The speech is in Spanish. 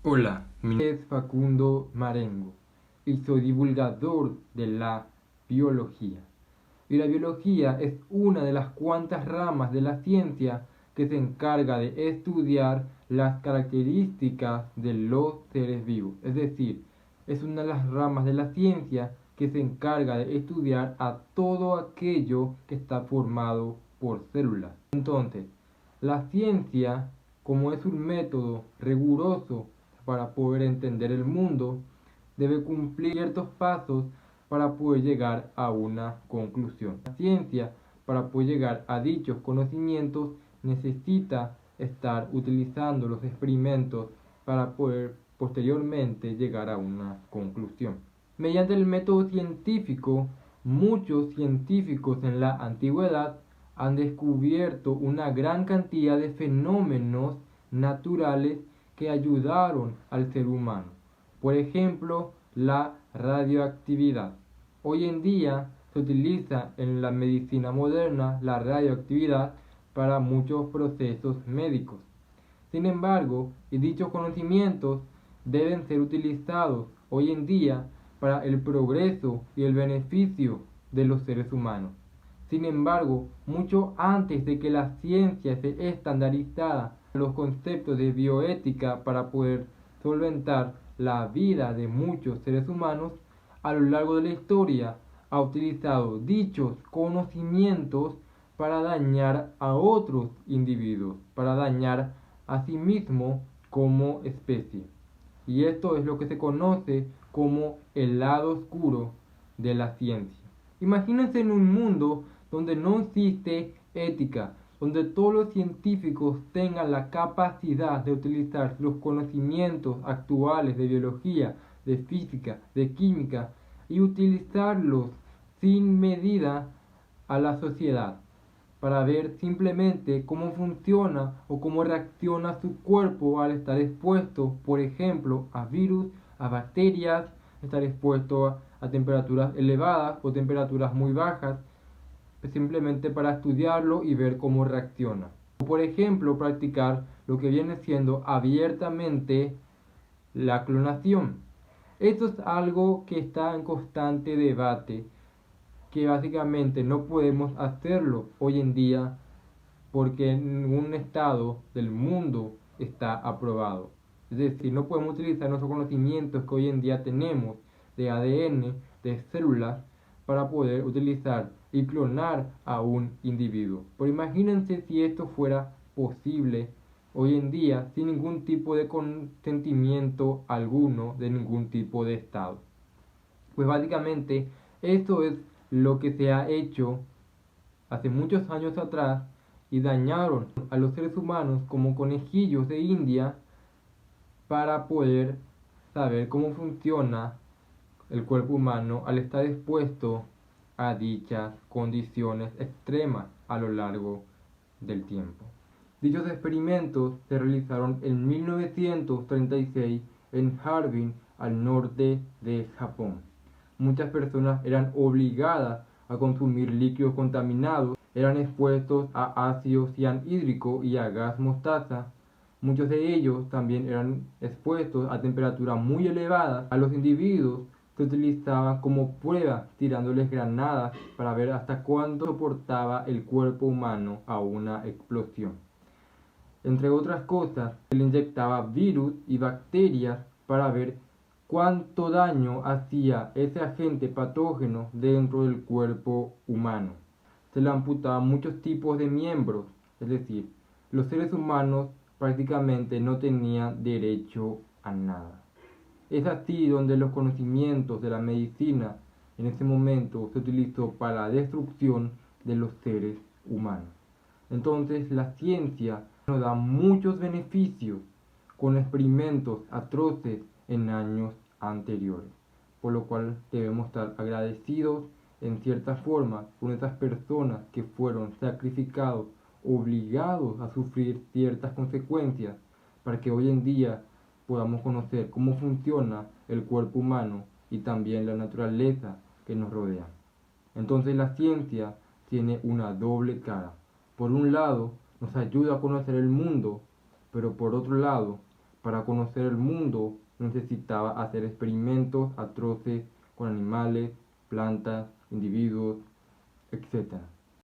Hola, mi nombre es Facundo Marengo y soy divulgador de la biología. Y la biología es una de las cuantas ramas de la ciencia que se encarga de estudiar las características de los seres vivos. Es decir, es una de las ramas de la ciencia que se encarga de estudiar a todo aquello que está formado por células. Entonces, la ciencia, como es un método riguroso para poder entender el mundo, debe cumplir ciertos pasos para poder llegar a una conclusión. La ciencia, para poder llegar a dichos conocimientos, necesita estar utilizando los experimentos para poder posteriormente llegar a una conclusión. Mediante el método científico, muchos científicos en la antigüedad han descubierto una gran cantidad de fenómenos naturales que ayudaron al ser humano. Por ejemplo, la radioactividad. Hoy en día se utiliza en la medicina moderna la radioactividad para muchos procesos médicos. Sin embargo, dichos conocimientos deben ser utilizados hoy en día para el progreso y el beneficio de los seres humanos. Sin embargo, mucho antes de que la ciencia se estandarizara los conceptos de bioética para poder solventar la vida de muchos seres humanos, a lo largo de la historia ha utilizado dichos conocimientos para dañar a otros individuos, para dañar a sí mismo como especie. Y esto es lo que se conoce como el lado oscuro de la ciencia. Imagínense en un mundo donde no existe ética, donde todos los científicos tengan la capacidad de utilizar los conocimientos actuales de biología, de física, de química y utilizarlos sin medida a la sociedad para ver simplemente cómo funciona o cómo reacciona su cuerpo al estar expuesto, por ejemplo, a virus, a bacterias, estar expuesto a temperaturas elevadas o temperaturas muy bajas, simplemente para estudiarlo y ver cómo reacciona. O por ejemplo, practicar lo que viene siendo abiertamente la clonación. Esto es algo que está en constante debate, que básicamente no podemos hacerlo hoy en día porque en ningún estado del mundo está aprobado. Es decir, no podemos utilizar nuestros conocimientos que hoy en día tenemos de ADN, de células, para poder utilizar y clonar a un individuo. Pero imagínense si esto fuera posible hoy en día sin ningún tipo de consentimiento alguno de ningún tipo de estado. Pues básicamente esto es lo que se ha hecho hace muchos años atrás y dañaron a los seres humanos como conejillos de India para poder saber cómo funciona el cuerpo humano al estar expuesto a dichas condiciones extremas a lo largo del tiempo. Dichos experimentos se realizaron en 1936 en Harbin, al norte de Japón. Muchas personas eran obligadas a consumir líquidos contaminados, eran expuestos a ácido cianhídrico y a gas mostaza. Muchos de ellos también eran expuestos a temperaturas muy elevadas. A los individuos se utilizaban como prueba tirándoles granadas para ver hasta cuánto soportaba el cuerpo humano a una explosión. Entre otras cosas, se le inyectaba virus y bacterias para ver cuánto daño hacía ese agente patógeno dentro del cuerpo humano. Se le amputaban muchos tipos de miembros, es decir, los seres humanos prácticamente no tenían derecho a nada. Es así donde los conocimientos de la medicina en ese momento se utilizó para la destrucción de los seres humanos. Entonces la ciencia nos da muchos beneficios con experimentos atroces en años anteriores, por lo cual debemos estar agradecidos en cierta forma con esas personas que fueron sacrificados, obligados a sufrir ciertas consecuencias para que hoy en día podamos conocer cómo funciona el cuerpo humano y también la naturaleza que nos rodea. Entonces la ciencia tiene una doble cara. Por un lado, nos ayuda a conocer el mundo, pero por otro lado, Para conocer el mundo necesitaba hacer experimentos atroces con animales, plantas, individuos, etc.